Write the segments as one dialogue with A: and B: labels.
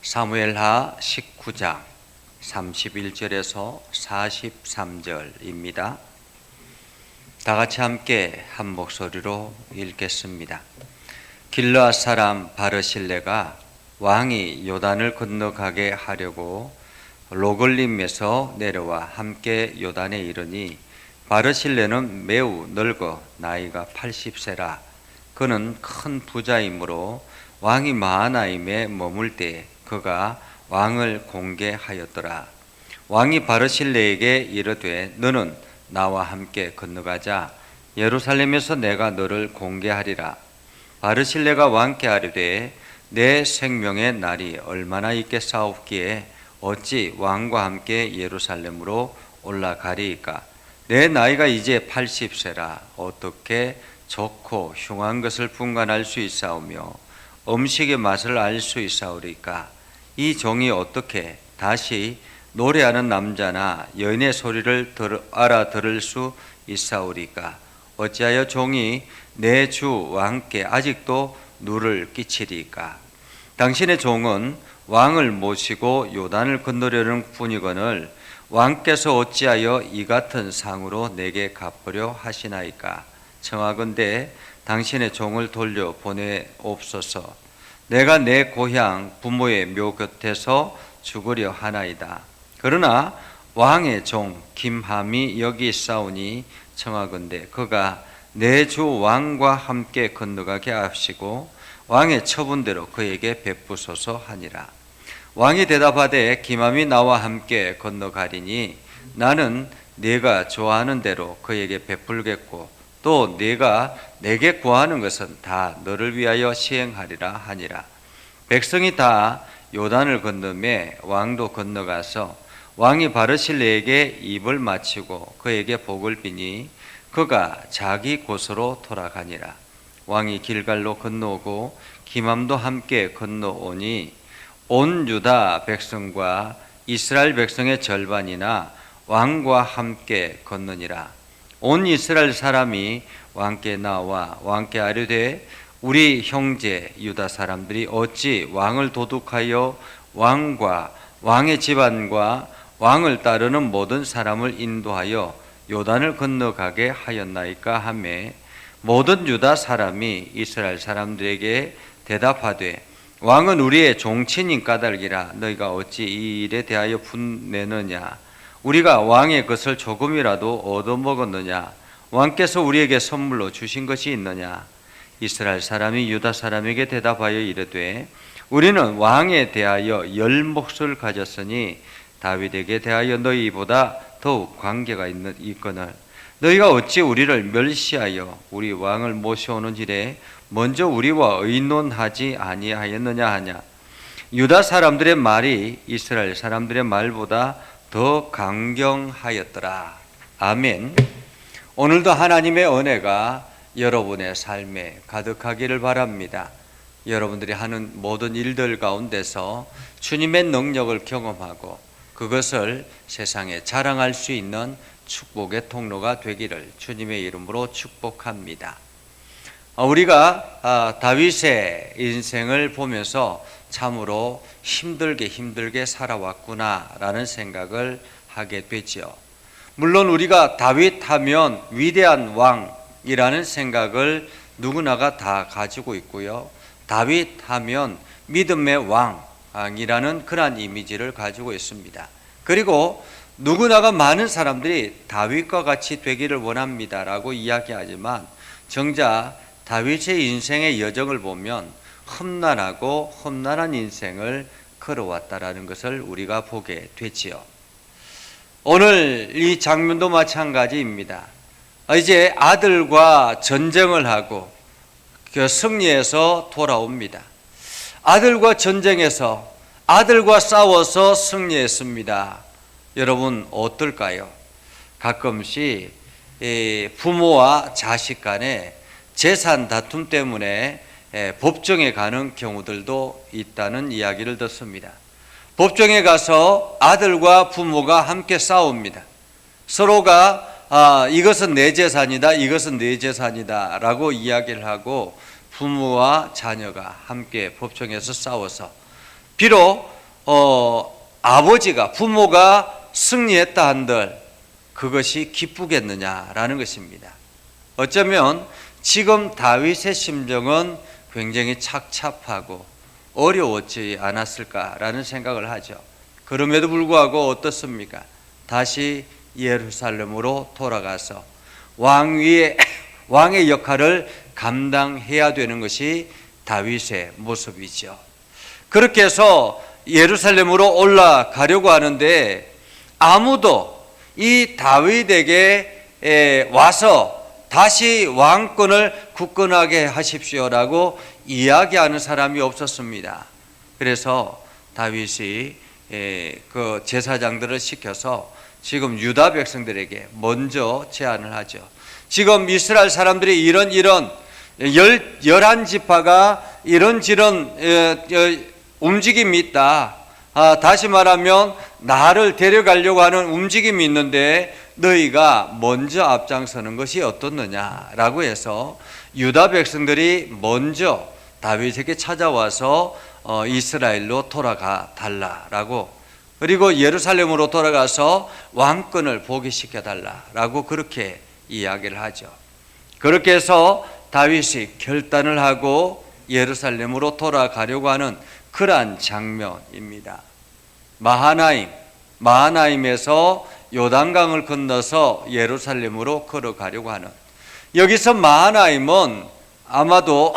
A: 사무엘하 19장 31절에서 43절입니다. 다 같이 함께 한 목소리로 읽겠습니다. 길르앗 사람 바르실레가 왕이 요단을 건너가게 하려고 로글림에서 내려와 함께 요단에 이르니 바르실레는 매우 늙어 나이가 80세라. 그는 큰 부자이므로 왕이 마하나임에 머물 때에 그가 왕을 공개하였더라. 왕이 바르실레에게 이르되 너는 나와 함께 건너가자. 예루살렘에서 내가 너를 공개하리라. 바르실레가 왕께 아뢰되 내 생명의 날이 얼마나 있겠사옵기에 어찌 왕과 함께 예루살렘으로 올라가리이까. 내 나이가 이제 80세라. 어떻게 좋고 흉한 것을 분간할 수 있사오며 음식의 맛을 알 수 있사오리까. 이 종이 어떻게 다시 노래하는 남자나 여인의 소리를 알아들을 수 있사오리까. 어찌하여 종이 내 주 왕께 아직도 누를 끼치리까. 당신의 종은 왕을 모시고 요단을 건너려는 뿐이거늘 왕께서 어찌하여 이 같은 상으로 내게 갚으려 하시나이까. 청하건대 당신의 종을 돌려 보내옵소서. 내가 내 고향 부모의 묘 곁에서 죽으려 하나이다. 그러나 왕의 종 김함이 여기 있사오니 청하건대 그가 내 주 왕과 함께 건너가게 하시고 왕의 처분대로 그에게 베푸소서 하니라. 왕이 대답하되 김함이 나와 함께 건너가리니 나는 네가 좋아하는 대로 그에게 베풀겠고 또 네가 내게 구하는 것은 다 너를 위하여 시행하리라 하니라. 백성이 다 요단을 건너매 왕도 건너가서 왕이 바르실레에게 입을 맞추고 그에게 복을 비니 그가 자기 곳으로 돌아가니라. 왕이 길갈로 건너오고 김함도 함께 건너오니 온 유다 백성과 이스라엘 백성의 절반이나 왕과 함께 건너니라. 온 이스라엘 사람이 왕께 나와 왕께 아뢰되 우리 형제 유다 사람들이 어찌 왕을 도둑하여 왕과 왕의 집안과 왕을 따르는 모든 사람을 인도하여 요단을 건너가게 하였나이까 하매 모든 유다 사람이 이스라엘 사람들에게 대답하되 왕은 우리의 종친인 까닭이라 너희가 어찌 이 일에 대하여 분내느냐. 우리가 왕의 것을 조금이라도 얻어먹었느냐. 왕께서 우리에게 선물로 주신 것이 있느냐. 이스라엘 사람이 유다 사람에게 대답하여 이르되 우리는 왕에 대하여 10몫을 가졌으니 다윗에게 대하여 너희보다 더욱 관계가 있거늘 너희가 어찌 우리를 멸시하여 우리 왕을 모셔오는 일에 먼저 우리와 의논하지 아니하였느냐 하냐. 유다 사람들의 말이 이스라엘 사람들의 말보다 더 강경하였더라. 아멘. 오늘도 하나님의 은혜가 여러분의 삶에 가득하기를 바랍니다. 여러분들이 하는 모든 일들 가운데서 주님의 능력을 경험하고 그것을 세상에 자랑할 수 있는 축복의 통로가 되기를 주님의 이름으로 축복합니다. 우리가 다윗의 인생을 보면서 참으로 힘들게 살아왔구나라는 생각을 하게 되죠. 물론 우리가 다윗 하면 위대한 왕이라는 생각을 누구나가 다 가지고 있고요. 다윗 하면 믿음의 왕이라는 그러한 이미지를 가지고 있습니다. 그리고 누구나가 많은 사람들이 다윗과 같이 되기를 원합니다라고 이야기하지만 정작 다윗의 인생의 여정을 보면 험난하고 험난한 인생을 걸어왔다라는 것을 우리가 보게 되지요. 오늘 이 장면도 마찬가지입니다. 이제 아들과 전쟁을 하고 그 승리해서 돌아옵니다. 아들과 전쟁에서 아들과 싸워서 승리했습니다. 여러분 어떨까요? 가끔씩 부모와 자식 간에 재산 다툼 때문에 법정에 가는 경우들도 있다는 이야기를 듣습니다. 법정에 가서 아들과 부모가 함께 싸웁니다. 서로가 이것은 내 재산이다, 이것은 내 재산이다 라고 이야기를 하고 부모와 자녀가 함께 법정에서 싸워서 비록 아버지가 부모가 승리했다 한들 그것이 기쁘겠느냐라는 것입니다. 어쩌면 지금 다윗의 심정은 굉장히 착잡하고 어려웠지 않았을까라는 생각을 하죠. 그럼에도 불구하고 어떻습니까? 다시 예루살렘으로 돌아가서 왕의 역할을 감당해야 되는 것이 다윗의 모습이죠. 그렇게 해서 예루살렘으로 올라가려고 하는데 아무도 이 다윗에게 와서 다시 왕권을 굳건하게 하십시오라고 이야기하는 사람이 없었습니다. 그래서 다윗이 그 제사장들을 시켜서 지금 유다 백성들에게 먼저 제안을 하죠. 지금 이스라엘 사람들이 이런 11지파가 이런저런 움직임이 있다. 다시 말하면 나를 데려가려고 하는 움직임이 있는데 너희가 먼저 앞장서는 것이 어떻느냐라고 해서 유다 백성들이 먼저 다윗에게 찾아와서 이스라엘로 돌아가 달라라고, 그리고 예루살렘으로 돌아가서 왕권을 보기시켜 달라라고 그렇게 이야기를 하죠. 그렇게 해서 다윗이 결단을 하고 예루살렘으로 돌아가려고 하는 그러한 장면입니다. 마하나임에서 요단강을 건너서 예루살렘으로 걸어가려고 하는, 여기서 마하나임은 아마도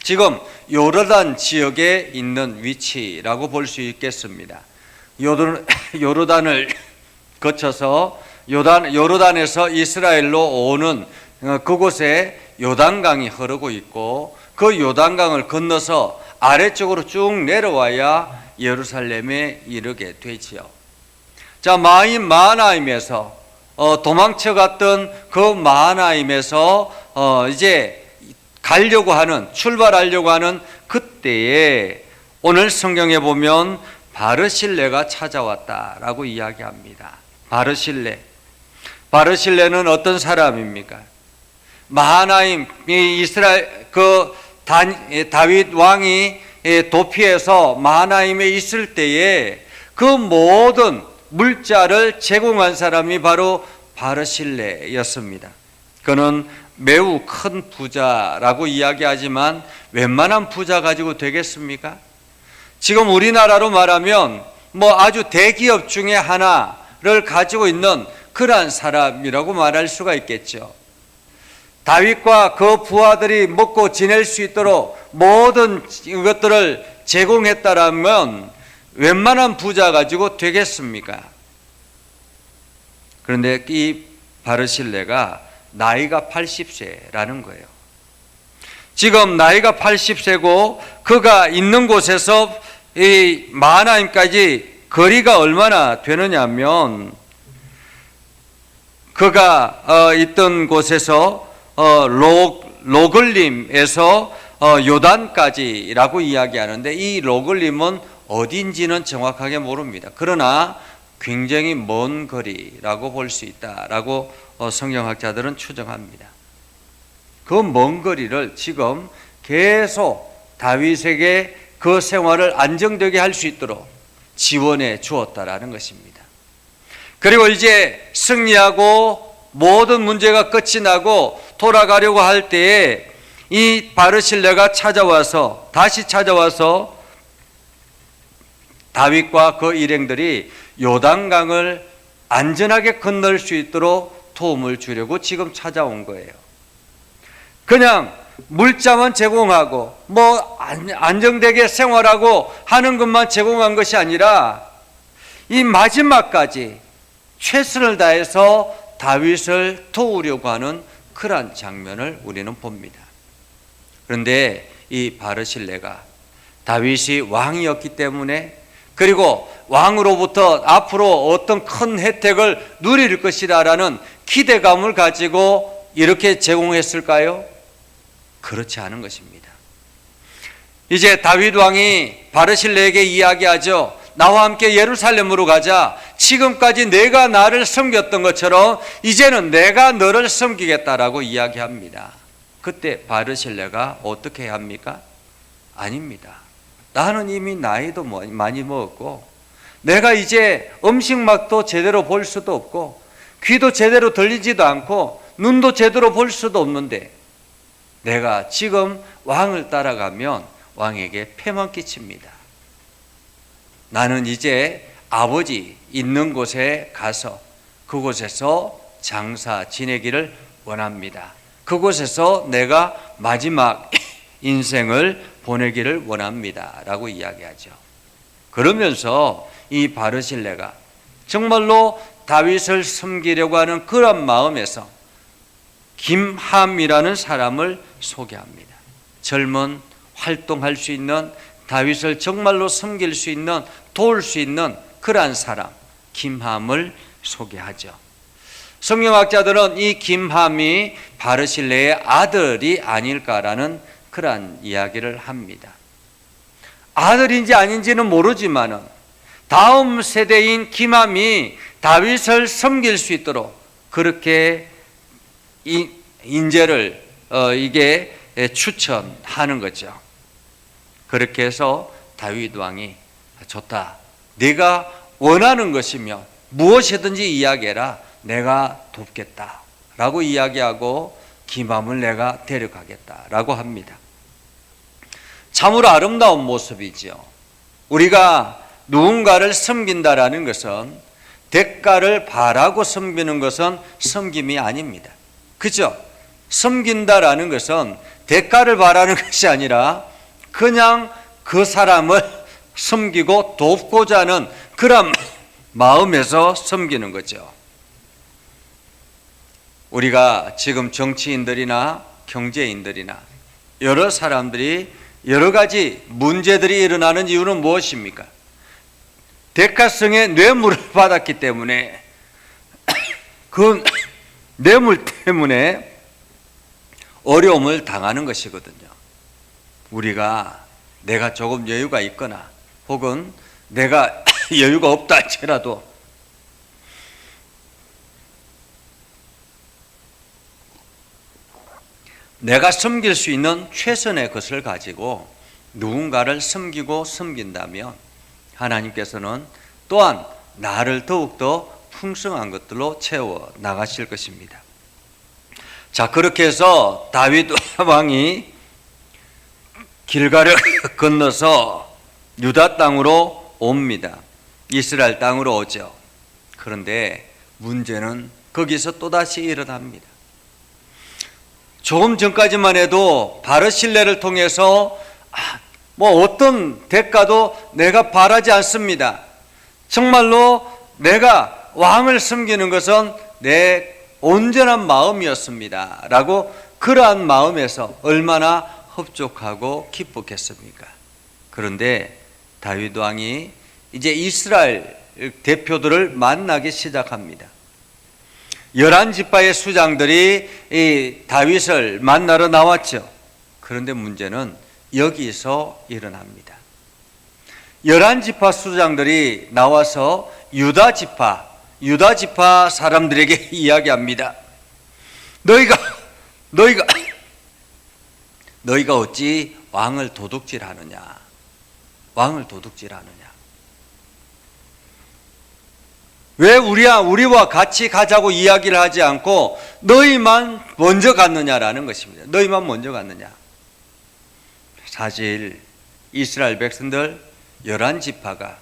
A: 지금 요르단 지역에 있는 위치라고 볼 수 있겠습니다. 요르단을 거쳐서 요르단에서 이스라엘로 오는 그곳에 요단강이 흐르고 있고, 그 요단강을 건너서 아래쪽으로 쭉 내려와야 예루살렘에 이르게 되지요. 자, 마하나임에서 도망쳐갔던 그 마하나임에서 이제 출발하려고 하는 그때에 오늘 성경에 보면 바르실레가 찾아왔다라고 이야기합니다. 바르실레는 어떤 사람입니까? 마하나임, 이스라엘 다윗 왕이 도피해서 마하나임에 있을 때에 그 모든 물자를 제공한 사람이 바로 바르실레였습니다. 그는 매우 큰 부자라고 이야기하지만 웬만한 부자 가지고 되겠습니까? 지금 우리나라로 말하면 아주 대기업 중에 하나를 가지고 있는 그러한 사람이라고 말할 수가 있겠죠. 다윗과 그 부하들이 먹고 지낼 수 있도록 모든 것들을 제공했다라면 웬만한 부자 가지고 되겠습니까? 그런데 이 바르실레가 나이가 80세라는 거예요. 지금 나이가 80세고 그가 있는 곳에서 이 마하나임까지 거리가 얼마나 되느냐면, 그가 있던 곳에서 로글림에서 요단까지라고 이야기하는데, 이 로글림은 어딘지는 정확하게 모릅니다. 그러나 굉장히 먼 거리라고 볼 수 있다라고 성경학자들은 추정합니다. 그 먼 거리를 지금 계속 다윗에게 그 생활을 안정되게 할 수 있도록 지원해 주었다라는 것입니다. 그리고 이제 승리하고 모든 문제가 끝이 나고 돌아가려고 할 때에 이 바르실레가 다시 찾아와서 다윗과 그 일행들이 요단강을 안전하게 건널 수 있도록 도움을 주려고 지금 찾아온 거예요. 그냥 물자만 제공하고 안정되게 생활하고 하는 것만 제공한 것이 아니라 이 마지막까지 최선을 다해서 다윗을 도우려고 하는 그러한 장면을 우리는 봅니다. 그런데 이 바르실레가 다윗이 왕이었기 때문에, 그리고 왕으로부터 앞으로 어떤 큰 혜택을 누릴 것이라는 기대감을 가지고 이렇게 제공했을까요? 그렇지 않은 것입니다. 이제 다윗 왕이 바르실레에게 이야기하죠. 나와 함께 예루살렘으로 가자. 지금까지 내가 나를 섬겼던 것처럼 이제는 내가 너를 섬기겠다라고 이야기합니다. 그때 바르실레가 어떻게 합니까? 아닙니다. 나는 이미 나이도 많이 먹었고 내가 이제 음식맛도 제대로 볼 수도 없고 귀도 제대로 들리지도 않고 눈도 제대로 볼 수도 없는데 내가 지금 왕을 따라가면 왕에게 폐만 끼칩니다. 나는 이제 아버지 있는 곳에 가서 그곳에서 장사 지내기를 원합니다. 그곳에서 내가 마지막 인생을 보내기를 원합니다. 라고 이야기하죠. 그러면서 이 바르실레가 정말로 다윗을 섬기려고 하는 그런 마음에서 김함이라는 사람을 소개합니다. 젊은 활동할 수 있는 다윗을 정말로 섬길 수 있는 도울 수 있는 그러한 사람 김함을 소개하죠. 성경학자들은 이 김함이 바르실레의 아들이 아닐까라는 그러한 이야기를 합니다. 아들인지 아닌지는 모르지만은 다음 세대인 김함이 다윗을 섬길 수 있도록 그렇게 인재를 이게 추천하는 거죠. 그렇게 해서 다윗 왕이 좋다. 네가 원하는 것이면 무엇이든지 이야기해라. 내가 돕겠다. 라고 이야기하고 김함을 내가 데려가겠다. 라고 합니다. 참으로 아름다운 모습이죠. 우리가 누군가를 섬긴다라는 것은 대가를 바라고 섬기는 것은 섬김이 아닙니다. 그죠? 섬긴다라는 것은 대가를 바라는 것이 아니라 그냥 그 사람을 섬기고 돕고자 하는 그런 마음에서 섬기는 거죠. 우리가 지금 정치인들이나 경제인들이나 여러 사람들이 여러 가지 문제들이 일어나는 이유는 무엇입니까? 대가성의 뇌물을 받았기 때문에 그 뇌물 때문에 어려움을 당하는 것이거든요. 우리가 내가 조금 여유가 있거나 혹은 내가 여유가 없다 할지라도 내가 섬길 수 있는 최선의 것을 가지고 누군가를 섬기고 섬긴다면 하나님께서는 또한 나를 더욱더 풍성한 것들로 채워 나가실 것입니다. 자, 그렇게 해서 다윗 왕이 길가를 건너서 유다 땅으로 옵니다. 이스라엘 땅으로 오죠. 그런데 문제는 거기서 또다시 일어납니다. 조금 전까지만 해도 바르실레를 통해서 어떤 대가도 내가 바라지 않습니다. 정말로 내가 왕을 섬기는 것은 내 온전한 마음이었습니다. 라고 그러한 마음에서 얼마나 흡족하고 기뻤겠습니까? 그런데 다윗 왕이 이제 이스라엘 대표들을 만나기 시작합니다. 11지파의 수장들이 이 다윗을 만나러 나왔죠. 그런데 문제는 여기서 일어납니다. 11지파 수장들이 나와서 유다지파 사람들에게 이야기합니다. 너희가 어찌 왕을 도둑질하느냐? 왕을 도둑질하느냐? 왜 우리와 같이 가자고 이야기를 하지 않고 너희만 먼저 갔느냐라는 것입니다. 너희만 먼저 갔느냐? 사실 이스라엘 백성들 11지파가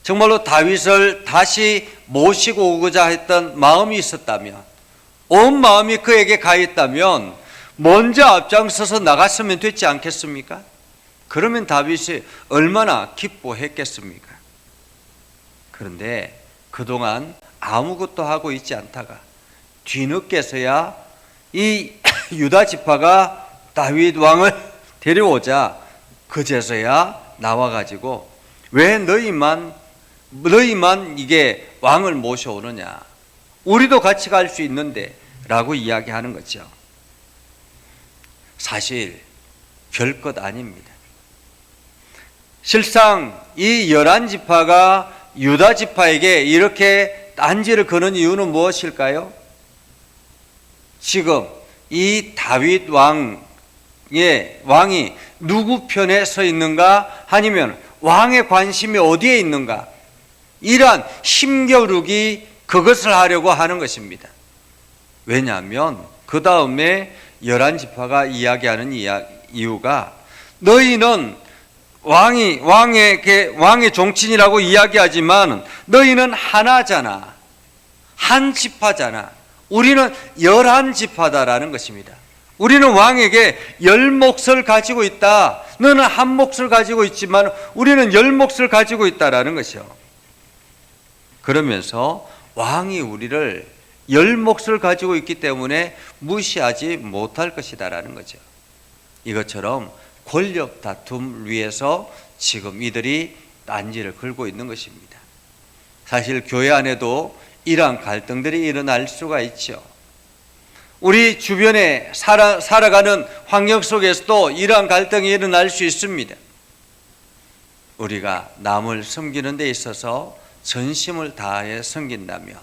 A: 정말로 다윗을 다시 모시고 오고자 했던 마음이 있었다면, 온 마음이 그에게 가 있다면 먼저 앞장서서 나갔으면 됐지 않겠습니까? 그러면 다윗이 얼마나 기뻐했겠습니까? 그런데 그동안 아무것도 하고 있지 않다가 뒤늦게서야 이 유다 지파가 다윗 왕을 데려오자 그제서야 나와가지고 왜 너희만 이게 왕을 모셔오느냐? 우리도 같이 갈 수 있는데 라고 이야기하는 거죠. 사실 별것 아닙니다. 실상 이 11지파가 유다 지파에게 이렇게 딴지를 거는 이유는 무엇일까요? 지금 이 다윗 왕이 누구 편에 서 있는가? 아니면 왕의 관심이 어디에 있는가? 이러한 힘겨루기, 그것을 하려고 하는 것입니다. 왜냐하면 그 다음에 11지파가 이야기하는 이유가, 너희는 왕의 종친이라고 이야기하지만 너희는 하나잖아. 한 지파잖아. 우리는 11지파다라는 것입니다. 우리는 왕에게 10몫을 가지고 있다. 너는 한 몫을 가지고 있지만 우리는 10몫을 가지고 있다라는 것이요. 그러면서 왕이 우리를 10몫을 가지고 있기 때문에 무시하지 못할 것이다라는 거죠. 이것처럼 권력 다툼을 위해서 지금 이들이 난지를 걸고 있는 것입니다. 사실 교회 안에도 이러한 갈등들이 일어날 수가 있죠. 우리 주변에 살아가는 환경 속에서도 이러한 갈등이 일어날 수 있습니다. 우리가 남을 섬기는 데 있어서 전심을 다해 섬긴다면,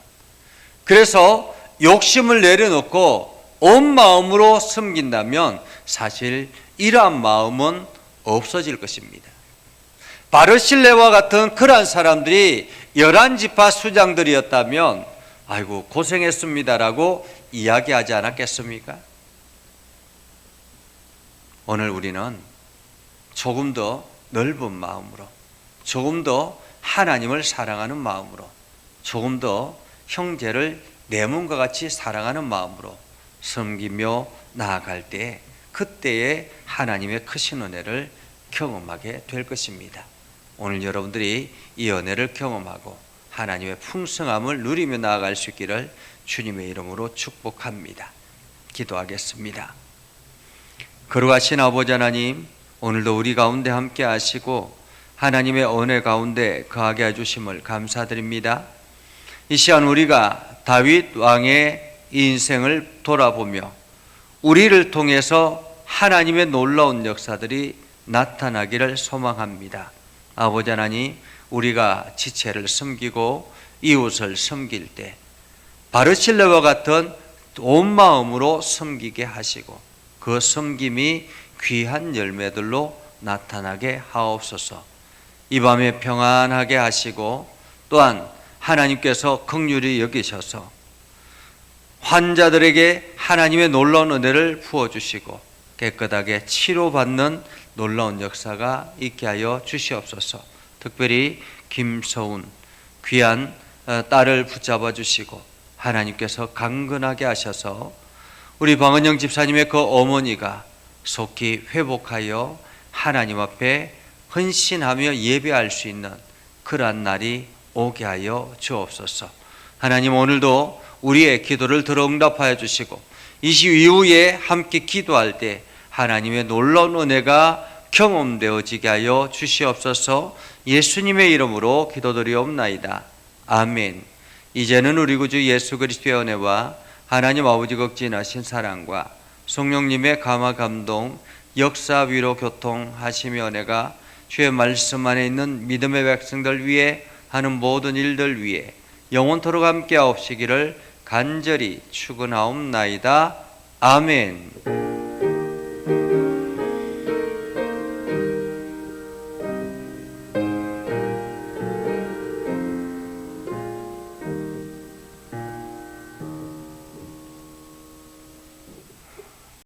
A: 그래서 욕심을 내려놓고 온 마음으로 섬긴다면 사실 이러한 마음은 없어질 것입니다. 바르실레와 같은 그러한 사람들이 11지파 수장들이었다면 아이고 고생했습니다라고 이야기하지 않았겠습니까? 오늘 우리는 조금 더 넓은 마음으로, 조금 더 하나님을 사랑하는 마음으로, 조금 더 형제를 내 몸과 같이 사랑하는 마음으로 섬기며 나아갈 때, 그때에 하나님의 크신 은혜를 경험하게 될 것입니다. 오늘 여러분들이 이 은혜를 경험하고 하나님의 풍성함을 누리며 나아갈 수 있기를 주님의 이름으로 축복합니다. 기도하겠습니다. 거룩하신 아버지 하나님, 오늘도 우리 가운데 함께 하시고 하나님의 은혜 가운데 거하게 해주심을 감사드립니다. 이 시간 우리가 다윗 왕의 인생을 돌아보며 우리를 통해서 하나님의 놀라운 역사들이 나타나기를 소망합니다. 아버지 하나님, 우리가 지체를 섬기고 이웃을 섬길 때 바르실레와 같은 온 마음으로 섬기게 하시고 그 섬김이 귀한 열매들로 나타나게 하옵소서. 이 밤에 평안하게 하시고 또한 하나님께서 긍휼히 여기셔서 환자들에게 하나님의 놀라운 은혜를 부어주시고 깨끗하게 치료받는 놀라운 역사가 있게 하여 주시옵소서. 특별히 김서운 귀한 딸을 붙잡아 주시고 하나님께서 강건하게 하셔서 우리 방은영 집사님의 그 어머니가 속히 회복하여 하나님 앞에 헌신하며 예배할 수 있는 그러한 날이 오게 하여 주옵소서. 하나님, 오늘도 우리의 기도를 들어 응답하여 주시고 이 이후에 함께 기도할 때 하나님의 놀라운 은혜가 경험되어지게 하여 주시옵소서. 예수님의 이름으로 기도드리옵나이다. 아멘. 이제는 우리 구주 예수 그리스도의 은혜와 하나님 아버지 극진하신 사랑과 성령님의 감화 감동 역사 위로 교통하시며 은혜가 주의 말씀 안에 있는 믿음의 백성들 위에 하는 모든 일들 위에 영원토록 함께 하옵시기를 간절히 축원하옵나이다. 아멘.